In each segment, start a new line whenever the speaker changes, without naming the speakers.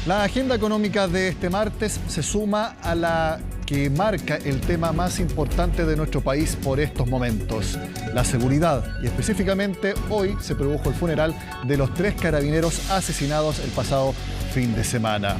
La agenda económica de este martes se suma a la que marca el tema más importante de nuestro país por estos momentos, la seguridad. Y específicamente hoy se produjo el funeral de los 3 carabineros asesinados el pasado fin de semana.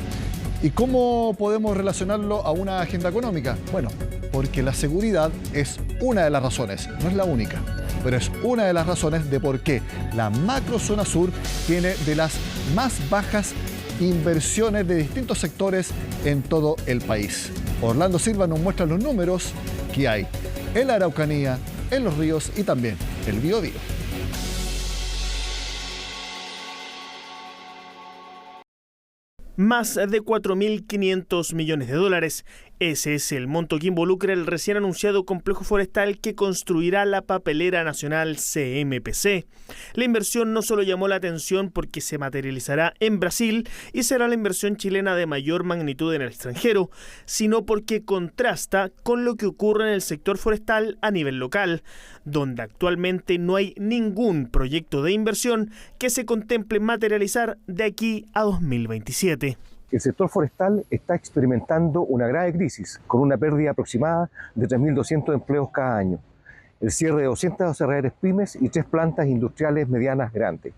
¿Y cómo podemos relacionarlo a una agenda económica? Bueno, porque la seguridad es una de las razones, no es la única, pero es una de las razones de por qué la macrozona sur tiene de las más bajas inversiones de distintos sectores en todo el país. Orlando Silva nos muestra los números que hay en la Araucanía, en Los Ríos y también el Biobío.
Más de 4.500 millones de dólares. Ese es el monto que involucra el recién anunciado complejo forestal que construirá la papelera nacional CMPC. La inversión no solo llamó la atención porque se materializará en Brasil y será la inversión chilena de mayor magnitud en el extranjero, sino porque contrasta con lo que ocurre en el sector forestal a nivel local, donde actualmente no hay ningún proyecto de inversión que se contemple materializar de aquí a 2027.
El sector forestal está experimentando una grave crisis, con una pérdida aproximada de 3.200 empleos cada año, el cierre de 200 aserraderas pymes y 3 plantas industriales medianas grandes.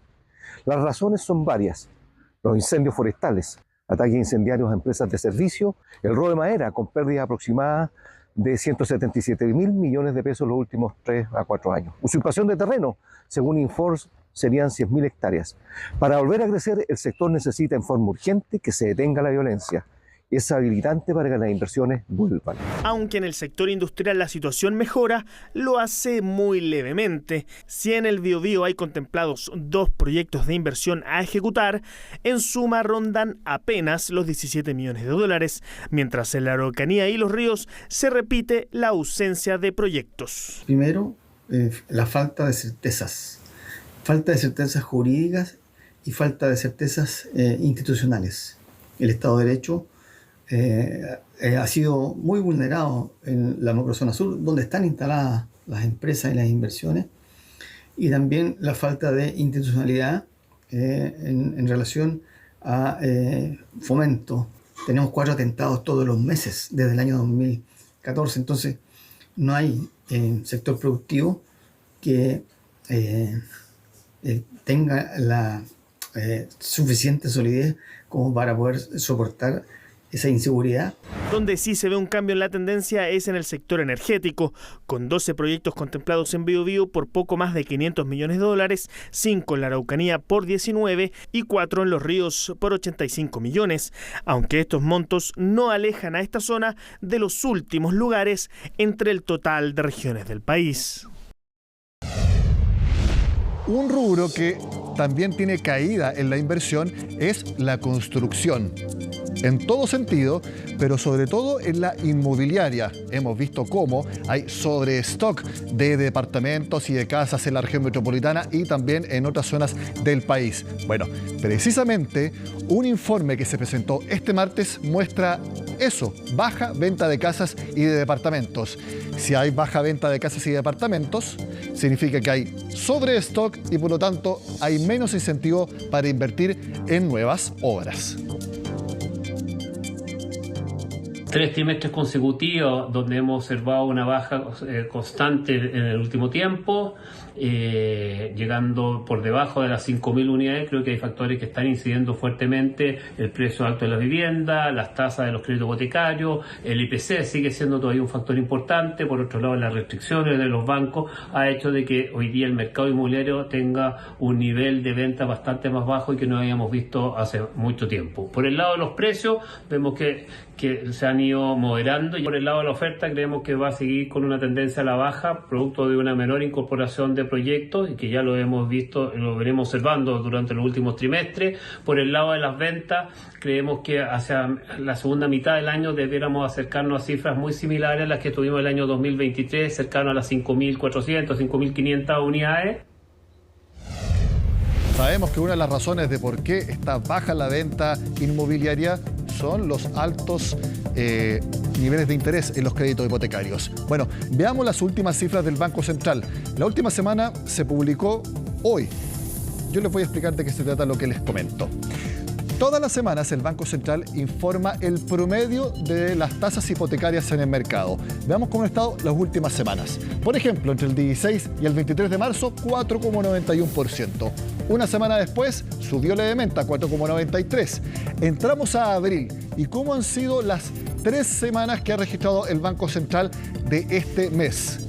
Las razones son varias: los incendios forestales, ataques incendiarios a empresas de servicio, el robo de madera con pérdida aproximada de 177.000 millones de pesos en los últimos 3 a 4 años. Usurpación de terreno, según Inforce, serían 100.000 hectáreas. Para volver a crecer, el sector necesita en forma urgente que se detenga la violencia. Es habilitante para que las inversiones vuelvan.
Aunque en el sector industrial la situación mejora, lo hace muy levemente. Si en el Biobío hay contemplados 2 proyectos de inversión a ejecutar, en suma rondan apenas los 17 millones de dólares, mientras en la Araucanía y Los Ríos se repite la ausencia de proyectos.
Primero, la falta de certezas jurídicas y falta de certezas institucionales. El Estado de Derecho ha sido muy vulnerado en la macrozona sur, donde están instaladas las empresas y las inversiones, y también la falta de institucionalidad en relación a fomento. Tenemos 4 atentados todos los meses desde el año 2014, entonces no hay sector productivo que tenga la suficiente solidez como para poder soportar esa inseguridad.
Donde sí se ve un cambio en la tendencia es en el sector energético, con 12 proyectos contemplados en Biobío por poco más de 500 millones de dólares, 5 en la Araucanía por 19 y 4 en Los Ríos por 85 millones, aunque estos montos no alejan a esta zona de los últimos lugares entre el total de regiones del país.
Un rubro que también tiene caída en la inversión es la construcción. En todo sentido, pero sobre todo en la inmobiliaria. Hemos visto cómo hay sobrestock de departamentos y de casas en la región metropolitana y también en otras zonas del país. Bueno, precisamente un informe que se presentó este martes muestra eso, baja venta de casas y de departamentos. Si hay baja venta de casas y departamentos, significa que hay sobrestock y por lo tanto hay menos incentivo para invertir en nuevas obras.
3 trimestres consecutivos donde hemos observado una baja constante en el último tiempo, llegando por debajo de las 5.000 unidades. Creo que hay factores que están incidiendo fuertemente: el precio alto de la vivienda, las tasas de los créditos hipotecarios, el IPC sigue siendo todavía un factor importante. Por otro lado, las restricciones de los bancos ha hecho de que hoy día el mercado inmobiliario tenga un nivel de venta bastante más bajo y que no habíamos visto hace mucho tiempo. Por el lado de los precios, vemos que se han ido moderando, y por el lado de la oferta creemos que va a seguir con una tendencia a la baja, producto de una menor incorporación de proyectos, y que ya lo hemos visto, lo veremos observando durante los últimos trimestres. Por el lado de las ventas, creemos que hacia la segunda mitad del año debiéramos acercarnos a cifras muy similares a las que tuvimos el año 2023, cercano a las 5.400, 5.500 unidades.
Sabemos que una de las razones de por qué está baja la venta inmobiliaria son los altos niveles de interés en los créditos hipotecarios. Bueno, veamos las últimas cifras del Banco Central. La última semana se publicó hoy. Yo les voy a explicar de qué se trata lo que les comento. Todas las semanas el Banco Central informa el promedio de las tasas hipotecarias en el mercado. Veamos cómo han estado las últimas semanas. Por ejemplo, entre el 16 y el 23 de marzo, 4,91%. Una semana después, subió levemente a 4,93%. Entramos a abril. ¿Y cómo han sido las 3 semanas que ha registrado el Banco Central de este mes?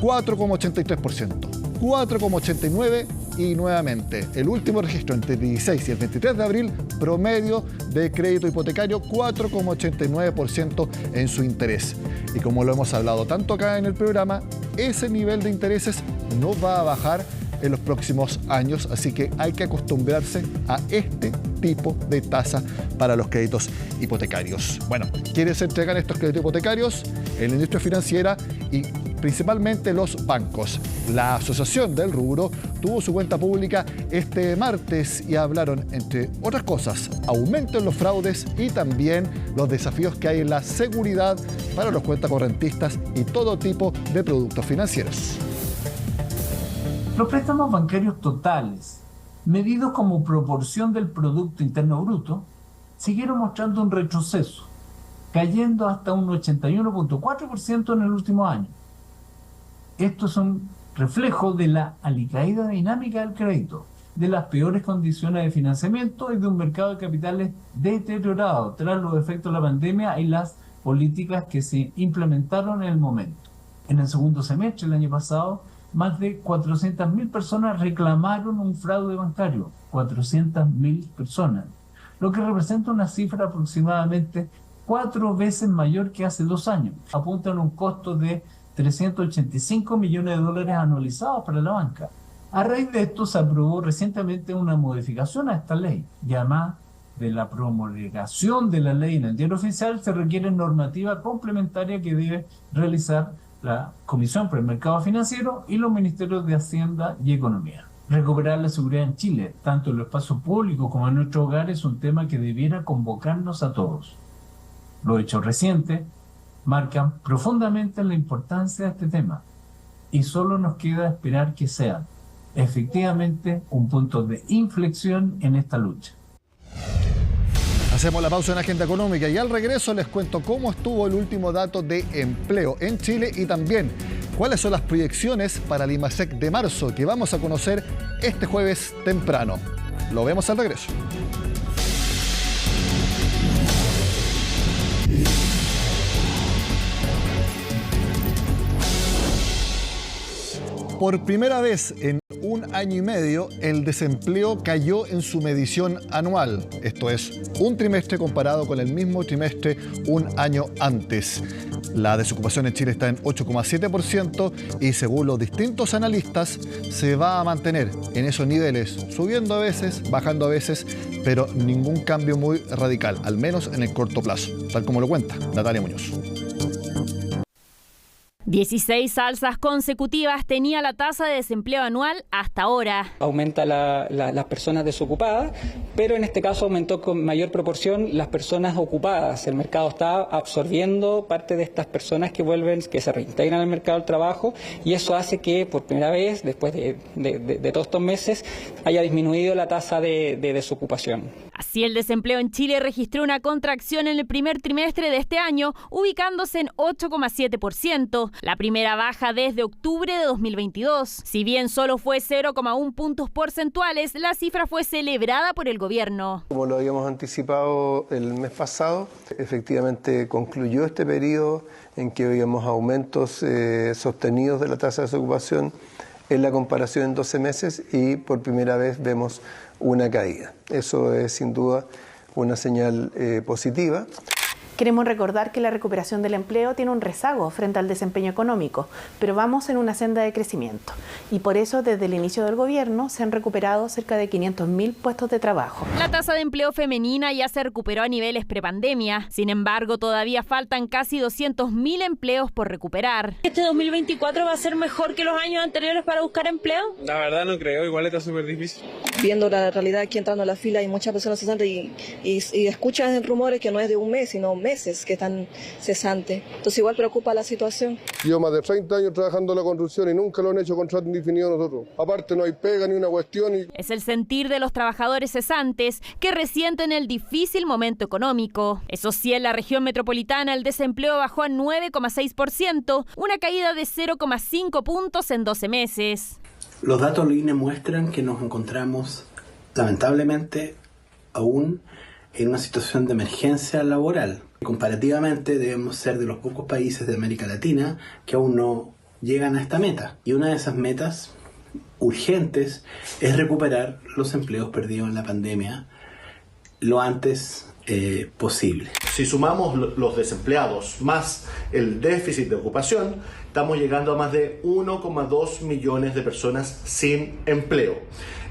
4,83%, 4,89% y nuevamente el último registro entre el 16 y el 23 de abril, promedio de crédito hipotecario 4,89% en su interés. Y como lo hemos hablado tanto acá en el programa, ese nivel de intereses no va a bajar en los próximos años, así que hay que acostumbrarse a este tipo de tasa para los créditos hipotecarios. Bueno, ¿quiénes entregan estos créditos hipotecarios? En la industria financiera y principalmente los bancos. La Asociación del Rubro tuvo su cuenta pública este martes y hablaron, entre otras cosas, aumento en los fraudes y también los desafíos que hay en la seguridad para los cuentacorrentistas y todo tipo de productos financieros.
Los préstamos bancarios totales, medidos como proporción del Producto Interno Bruto, siguieron mostrando un retroceso, cayendo hasta un 81,4% en el último año. Esto es un reflejo de la alicaída dinámica del crédito, de las peores condiciones de financiamiento y de un mercado de capitales deteriorado tras los efectos de la pandemia y las políticas que se implementaron en el momento. En el segundo semestre del año pasado, más de 400.000 personas reclamaron un fraude bancario, 400.000 personas, lo que representa una cifra aproximadamente 4 veces mayor que hace 2 años. Apuntan a un costo de $385 millones anualizados para la banca. A raíz de esto se aprobó recientemente una modificación a esta ley, llamada de la promulgación de la ley en el Diario Oficial. Se requiere normativa complementaria que debe realizar la Comisión para el Mercado Financiero y los Ministerios de Hacienda y Economía. Recuperar la seguridad en Chile, tanto en los espacios públicos como en nuestros hogares, es un tema que debiera convocarnos a todos. Los hechos recientes marcan profundamente la importancia de este tema y solo nos queda esperar que sea efectivamente un punto de inflexión en esta lucha.
Hacemos la pausa en la agenda económica y al regreso les cuento cómo estuvo el último dato de empleo en Chile y también cuáles son las proyecciones para el IMASEC de marzo que vamos a conocer este jueves temprano. Lo vemos al regreso. Por primera vez en 1 año y medio, el desempleo cayó en su medición anual. Esto es, un trimestre comparado con el mismo trimestre un año antes. La desocupación en Chile está en 8,7% y según los distintos analistas se va a mantener en esos niveles, subiendo a veces, bajando a veces, pero ningún cambio muy radical, al menos en el corto plazo, tal como lo cuenta Natalia Muñoz.
16 alzas consecutivas tenía la tasa de desempleo anual hasta ahora.
Aumenta las personas desocupadas, pero en este caso aumentó con mayor proporción las personas ocupadas. El mercado está absorbiendo parte de estas personas que vuelven, que se reintegran al mercado del trabajo, y eso hace que por primera vez, después de todos estos meses, haya disminuido la tasa de desocupación.
Así, el desempleo en Chile registró una contracción en el primer trimestre de este año, ubicándose en 8,7%, la primera baja desde octubre de 2022. Si bien solo fue 0,1 puntos porcentuales, la cifra fue celebrada por el gobierno.
Como lo habíamos anticipado el mes pasado, efectivamente concluyó este periodo en que veíamos aumentos sostenidos de la tasa de desocupación en la comparación en 12 meses y por primera vez vemos una caída. Eso es sin duda una señal positiva.
Queremos recordar que la recuperación del empleo tiene un rezago frente al desempeño económico, pero vamos en una senda de crecimiento. Y por eso, desde el inicio del gobierno, se han recuperado cerca de 500.000 puestos de trabajo.
La tasa de empleo femenina ya se recuperó a niveles prepandemia. Sin embargo, todavía faltan casi 200.000 empleos por recuperar.
¿Este 2024 va a ser mejor que los años anteriores para buscar empleo?
La verdad no creo, igual está súper difícil.
Viendo la realidad aquí entrando a la fila, hay muchas personas cesantes y escuchan rumores que no es de un mes, sino un mes. meses que están cesantes. Entonces igual preocupa la situación.
Llevo más de 30 años trabajando en la construcción y nunca lo han hecho contrato indefinido nosotros. Aparte no hay pega ni una cuestión.
Es el sentir de los trabajadores cesantes que resienten el difícil momento económico. Eso sí, en la región metropolitana el desempleo bajó a 9,6%, una caída de 0,5 puntos en 12 meses.
Los datos del INE muestran que nos encontramos, lamentablemente, aún en una situación de emergencia laboral. Comparativamente, debemos ser de los pocos países de América Latina que aún no llegan a esta meta. Y una de esas metas urgentes es recuperar los empleos perdidos en la pandemia lo antes posible.
Si sumamos los desempleados más el déficit de ocupación, estamos llegando a más de 1,2 millones de personas sin empleo.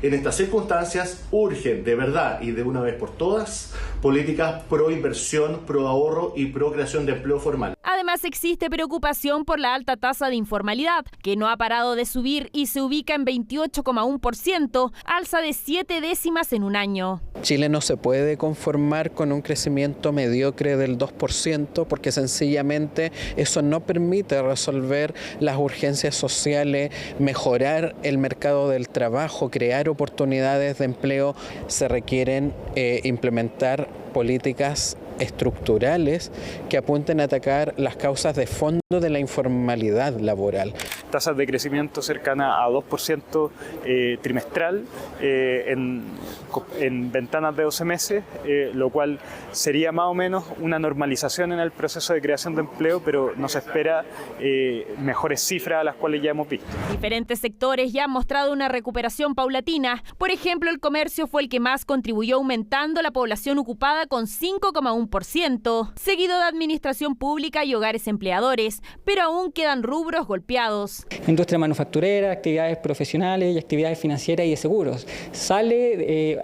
En estas circunstancias urgen de verdad y de una vez por todas políticas pro inversión, pro ahorro y pro creación de empleo formal.
Además existe preocupación por la alta tasa de informalidad, que no ha parado de subir y se ubica en 28,1%, alza de 7 décimas en un año.
Chile no se puede conformar con un crecimiento mediocre del 2% porque sencillamente eso no permite resolver las urgencias sociales, mejorar el mercado del trabajo, crear oportunidades de empleo. Se requieren implementar políticas estructurales que apunten a atacar las causas de fondo de la informalidad laboral.
Tasas de crecimiento cercana a 2% trimestral en ventanas de 12 meses, lo cual sería más o menos una normalización en el proceso de creación de empleo, pero nos espera mejores cifras a las cuales ya hemos visto.
Diferentes sectores ya han mostrado una recuperación paulatina. Por ejemplo, el comercio fue el que más contribuyó, aumentando la población ocupada con 5,1%, seguido de administración pública y hogares empleadores, pero aún quedan rubros golpeados.
Industria manufacturera, actividades profesionales y actividades financieras y de seguros. Sale,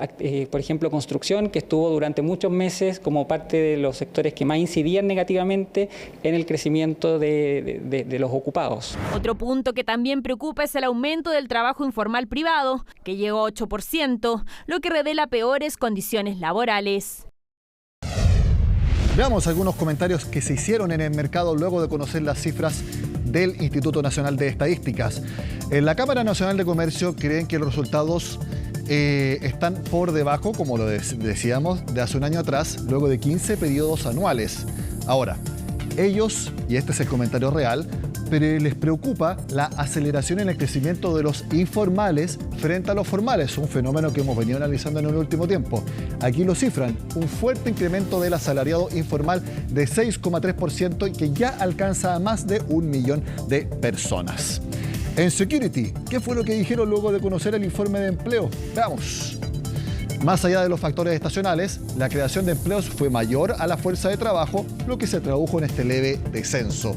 por ejemplo, construcción, que estuvo durante muchos meses como parte de los sectores que más incidían negativamente en el crecimiento de los ocupados.
Otro punto que también preocupa es el aumento del trabajo informal privado, que llegó a 8%, lo que revela peores condiciones laborales.
Veamos algunos comentarios que se hicieron en el mercado luego de conocer las cifras del Instituto Nacional de Estadísticas. En la Cámara Nacional de Comercio creen que los resultados están por debajo, como lo decíamos, de hace un año atrás, luego de 15 periodos anuales. Ahora, ellos, y este es el comentario real, pero les preocupa la aceleración en el crecimiento de los informales frente a los formales, un fenómeno que hemos venido analizando en el último tiempo. Aquí lo cifran, un fuerte incremento del asalariado informal de 6,3% y que ya alcanza a más de 1 millón de personas. En Security, ¿qué fue lo que dijeron luego de conocer el informe de empleo? Veamos. Más allá de los factores estacionales, la creación de empleos fue mayor a la fuerza de trabajo, lo que se tradujo en este leve descenso.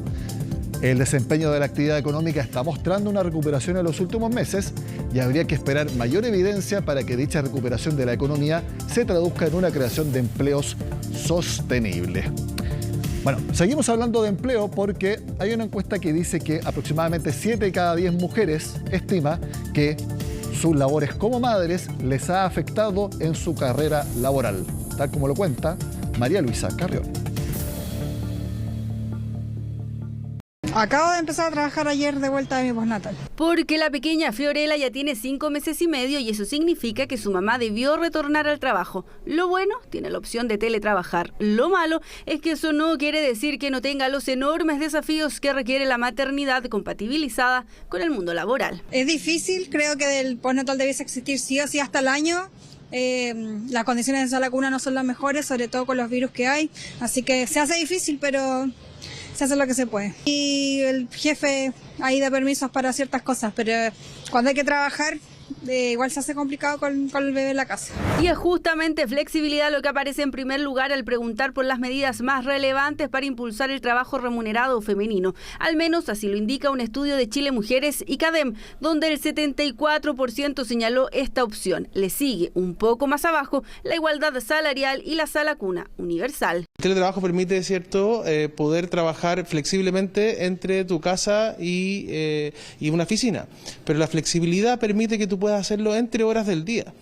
El desempeño de la actividad económica está mostrando una recuperación en los últimos meses y habría que esperar mayor evidencia para que dicha recuperación de la economía se traduzca en una creación de empleos sostenible. Bueno, seguimos hablando de empleo porque hay una encuesta que dice que aproximadamente 7 de cada 10 mujeres estima que sus labores como madres les ha afectado en su carrera laboral, tal como lo cuenta María Luisa Carrión.
Acabo de empezar a trabajar ayer de vuelta de mi postnatal.
Porque la pequeña Fiorella ya tiene 5 meses y medio y eso significa que su mamá debió retornar al trabajo. Lo bueno, tiene la opción de teletrabajar. Lo malo es que eso no quiere decir que no tenga los enormes desafíos que requiere la maternidad compatibilizada con el mundo laboral.
Es difícil, creo que del postnatal debiese existir sí o sí hasta el año. Las condiciones de sala cuna no son las mejores, sobre todo con los virus que hay. Así que se hace difícil, pero se hace lo que se puede. Y el jefe ahí da permisos para ciertas cosas, pero cuando hay que trabajar, igual se hace complicado con el bebé en la casa.
Y es justamente flexibilidad lo que aparece en primer lugar al preguntar por las medidas más relevantes para impulsar el trabajo remunerado femenino. Al menos así lo indica un estudio de Chile Mujeres y CADEM, donde el 74% señaló esta opción. Le sigue un poco más abajo la igualdad salarial y la sala cuna universal.
El teletrabajo permite, ¿cierto?, poder trabajar flexiblemente entre tu casa y una oficina, pero la flexibilidad permite que tú puedas hacerlo entre horas del día.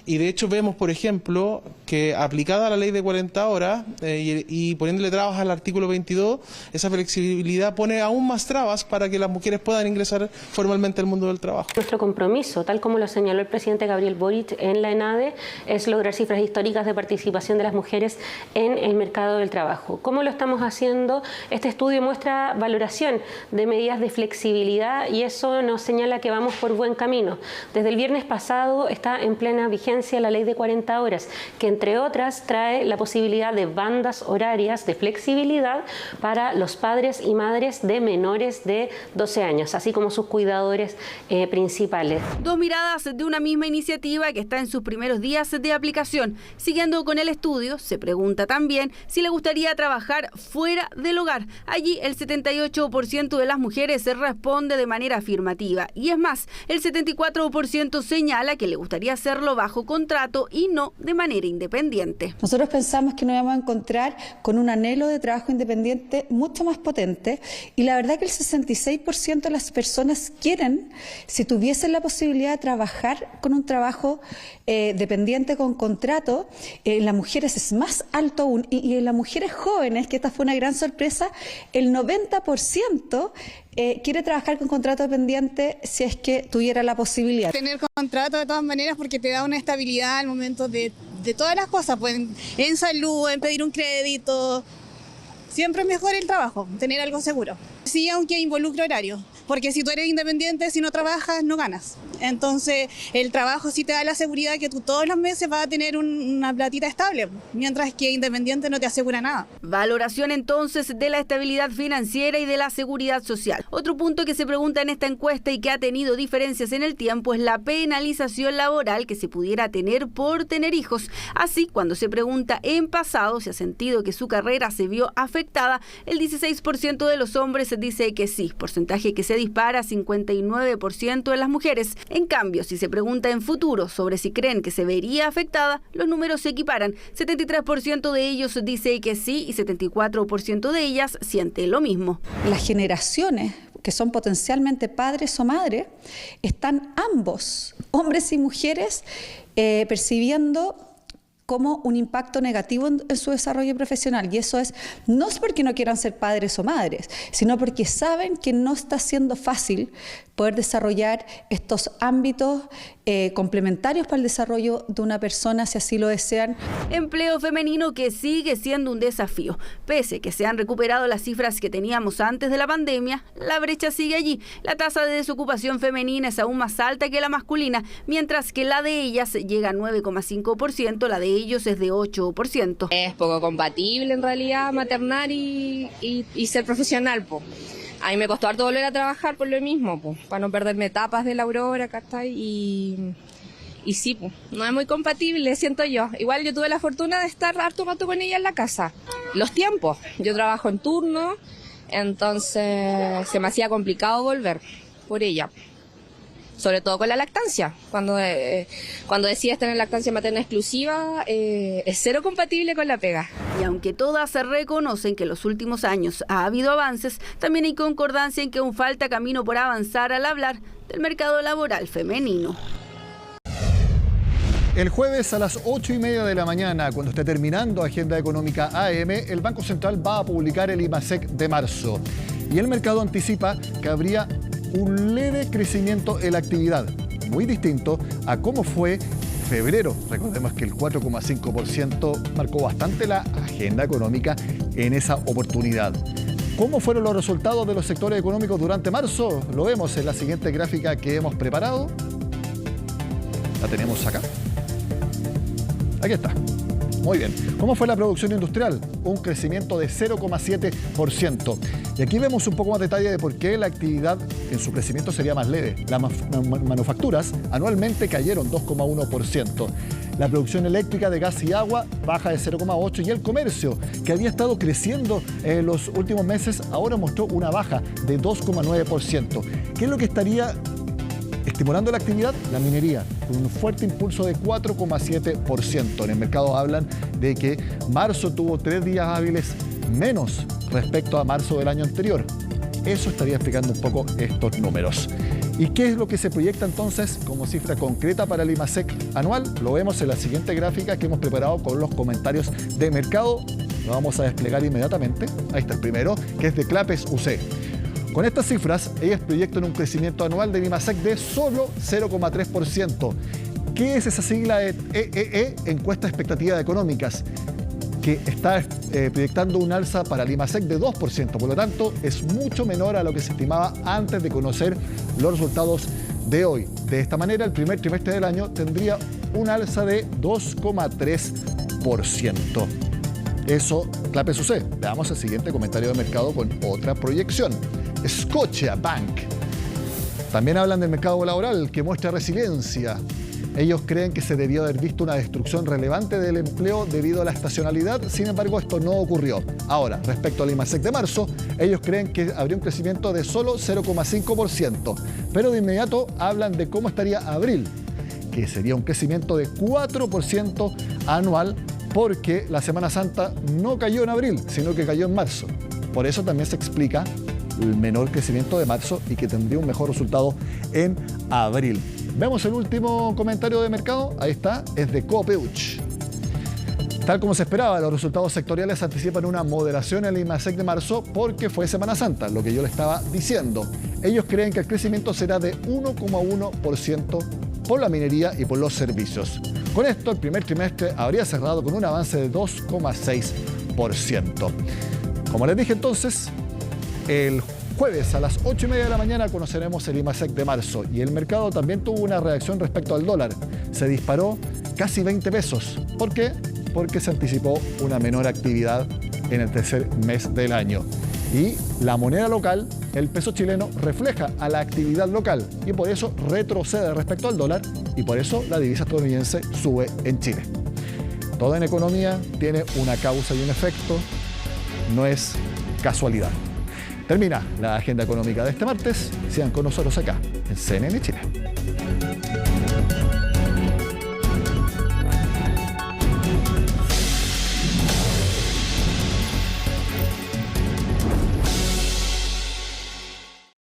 y de hecho vemos, por ejemplo, que aplicada la ley de 40 horas y poniéndole trabas al artículo 22, esa flexibilidad pone aún más trabas para que las mujeres puedan ingresar formalmente al mundo del trabajo.
Nuestro compromiso, tal como lo señaló el presidente Gabriel Boric en la ENADE, es lograr cifras históricas de participación de las mujeres en el mercado del trabajo. ¿Cómo lo estamos haciendo? Este estudio muestra valoración de medidas de flexibilidad y eso nos señala que vamos por buen camino. Desde el viernes pasado está en plena vigencia la ley de 40 horas, que entre otras trae la posibilidad de bandas horarias de flexibilidad para los padres y madres de menores de 12 años, así como sus cuidadores principales.
Dos miradas de una misma iniciativa que está en sus primeros días de aplicación. Siguiendo con el estudio, se pregunta también si le gustaría trabajar fuera del hogar. Allí el 78% de las mujeres se responde de manera afirmativa y es más, el 74% señala que le gustaría hacerlo bajo contrato y no de manera independiente.
Nosotros pensamos que nos vamos a encontrar con un anhelo de trabajo independiente mucho más potente y la verdad que el 66% de las personas quieren, si tuviesen la posibilidad de trabajar con un trabajo dependiente con contrato, en las mujeres es más alto aún y en las mujeres jóvenes, que esta fue una gran sorpresa, el 90% quiere trabajar con contrato dependiente si es que tuviera la posibilidad.
Tener contrato de todas maneras porque te da una estabilidad al momento de todas las cosas, pues, en salud, en pedir un crédito. Siempre es mejor el trabajo, tener algo seguro. Sí, aunque involucre horario, porque si tú eres independiente, si no trabajas, no ganas. Entonces, el trabajo sí te da la seguridad que tú todos los meses vas a tener una platita estable, mientras que independiente no te asegura nada.
Valoración entonces de la estabilidad financiera y de la seguridad social. Otro punto que se pregunta en esta encuesta y que ha tenido diferencias en el tiempo es la penalización laboral que se pudiera tener por tener hijos. Así, cuando se pregunta en pasado si ha sentido que su carrera se vio afectada, el 16% de los hombres dice que sí, porcentaje que se dispara a 59% de las mujeres. En cambio, si se pregunta en futuro sobre si creen que se vería afectada, los números se equiparan. 73% de ellos dice que sí y 74% de ellas siente lo mismo.
Las generaciones que son potencialmente padres o madres están ambos, hombres y mujeres, percibiendo como un impacto negativo en su desarrollo profesional. Y eso no es porque no quieran ser padres o madres, sino porque saben que no está siendo fácil poder desarrollar estos ámbitos complementarios para el desarrollo de una persona, si así lo desean.
Empleo femenino que sigue siendo un desafío. Pese que se han recuperado las cifras que teníamos antes de la pandemia, la brecha sigue allí. La tasa de desocupación femenina es aún más alta que la masculina, mientras que la de ellas llega a 9,5%, la de ellos es de 8%.
Es poco compatible en realidad maternar y ser profesional, po. A mí me costó harto volver a trabajar por lo mismo, po, para no perderme etapas de la Aurora, ¿cachai? Y sí, po, no es muy compatible, siento yo. Igual yo tuve la fortuna de estar harto rato con ella en la casa. Los tiempos, yo trabajo en turno, entonces se me hacía complicado volver por ella. Sobre todo con la lactancia. Cuando decides tener lactancia materna exclusiva, es cero compatible con la pega.
Y aunque todas se reconocen que en los últimos años ha habido avances, también hay concordancia en que aún falta camino por avanzar al hablar del mercado laboral femenino.
El jueves a las 8:30 de la mañana, cuando esté terminando Agenda Económica AM, el Banco Central va a publicar el IMACEC de marzo. Y el mercado anticipa que habría un leve crecimiento en la actividad, muy distinto a cómo fue febrero. Recordemos que el 4,5% marcó bastante la agenda económica en esa oportunidad. ¿Cómo fueron los resultados de los sectores económicos durante marzo? Lo vemos en la siguiente gráfica que hemos preparado. La tenemos acá. Aquí está. Muy bien. ¿Cómo fue la producción industrial? Un crecimiento de 0,7%. Y aquí vemos un poco más detalle de por qué la actividad en su crecimiento sería más leve. Las manufacturas anualmente cayeron 2,1%. La producción eléctrica de gas y agua baja de 0,8%. Y el comercio, que había estado creciendo en los últimos meses, ahora mostró una baja de 2,9%. ¿Qué es lo que estaría estimulando la actividad? La minería, con un fuerte impulso de 4,7%. En el mercado hablan de que marzo tuvo 3 días hábiles menos respecto a marzo del año anterior. Eso estaría explicando un poco estos números. ¿Y qué es lo que se proyecta entonces como cifra concreta para el IMASEC anual? Lo vemos en la siguiente gráfica que hemos preparado con los comentarios de mercado. Lo vamos a desplegar inmediatamente. Ahí está el primero, que es de Clapes UC. Con estas cifras, ellas proyectan un crecimiento anual del IMASEC de solo 0,3%. ¿Qué es esa sigla de EEE? Encuesta de expectativas económicas, que está proyectando un alza para el IMASEC de 2%. Por lo tanto, es mucho menor a lo que se estimaba antes de conocer los resultados de hoy. De esta manera, el primer trimestre del año tendría un alza de 2,3%. Eso, Clapes UC. Veamos el siguiente comentario de mercado con otra proyección. Scotiabank. También hablan del mercado laboral, que muestra resiliencia. Ellos creen que se debió haber visto una destrucción relevante del empleo debido a la estacionalidad, sin embargo esto no ocurrió. Ahora, respecto al IMASEC de marzo, ellos creen que habría un crecimiento de solo 0,5%, pero de inmediato hablan de cómo estaría abril, que sería un crecimiento de 4% anual, porque la Semana Santa no cayó en abril, sino que cayó en marzo. Por eso también se explica el menor crecimiento de marzo y que tendría un mejor resultado en abril. Vemos el último comentario de mercado, ahí está, es de Copeuch. Tal como se esperaba, los resultados sectoriales anticipan una moderación en el IMASEC de marzo porque fue Semana Santa, lo que yo le estaba diciendo. Ellos creen que el crecimiento será de 1,1% por la minería y por los servicios. Con esto, el primer trimestre habría cerrado con un avance de 2,6%. Como les dije entonces, el jueves a las 8:30 de la mañana conoceremos el IMASEC de marzo y el mercado también tuvo una reacción respecto al dólar. Se disparó casi 20 pesos. ¿Por qué? Porque se anticipó una menor actividad en el tercer mes del año. Y la moneda local, el peso chileno, refleja a la actividad local y por eso retrocede respecto al dólar y por eso la divisa estadounidense sube en Chile. Todo en economía tiene una causa y un efecto, no es casualidad. Termina la agenda económica de este martes. Sigan con nosotros acá en CNN Chile.